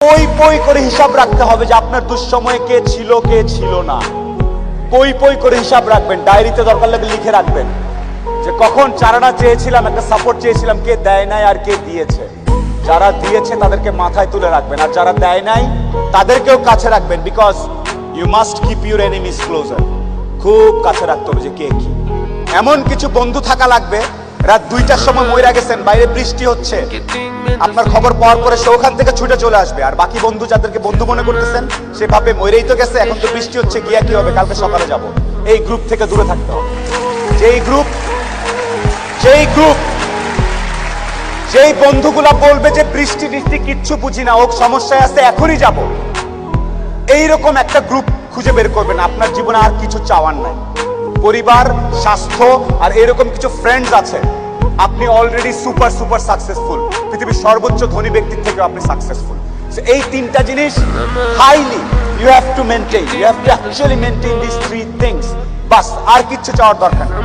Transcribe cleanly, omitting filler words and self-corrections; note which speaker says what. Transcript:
Speaker 1: পই পই করে হিসাব রাখতে হবে যে আপনার দুঃসময়ে কে ছিল না। পই পই করে হিসাব রাখবেন, ডায়েরিতে দরকার লাগলে লিখে রাখবেন যে কখন চারানা চেয়েছিলাম, একটা সাপোর্ট চেয়েছিলাম, কে দেয় নাই আর কে দিয়েছে। যারা দিয়েছে তাদেরকে মাথায় তুলে রাখবেন, আর যারা দেয় নাই তাদেরকেও কাছে রাখবেন, because you must keep your enemies closer. খুব কাছে রাখতে হবে যে কে কি। এমন কিছু বন্ধু থাকা লাগবে, রাত 2টার সময় মইরা গেছেন, বাইরে বৃষ্টি হচ্ছে, আপনার খবর পাওয়ার পরে সে ওখান থেকে ছুটে চলে আসবে, আর বাকি বন্ধু যাদেরকে বন্ধু মনে করতেছেন সে ভাবে মইরেই তো গেছে, এখন তো বৃষ্টি হচ্ছে, গিয়া কি হবে, কালকে সকালে যাব। এই গ্রুপ থেকে দূরে থাকতে হবে। যেই বন্ধুগুলা বলবে যে বৃষ্টি টিষ্টি কিচ্ছু বুঝি না, ও সমস্যায় আছে, এখনই যাব, এইরকম একটা গ্রুপ খুঁজে বের করবেন। আপনার জীবনে আর কিছু চাওয়ার নাই, পরিবার, স্বাস্থ্য আর এরকম কিছু ফ্রেন্ডস আছে। আপনি অলরেডি সুপার সাকসেসফুল, পৃথিবীর সর্বোচ্চ ধনী ব্যক্তির থেকে আপনি সাকসেসফুল। এই তিনটা জিনিস highly you have to maintain, you have to actually maintain this three things. বাস, আর কিচ্ছু চাওয়ার দরকার নেই।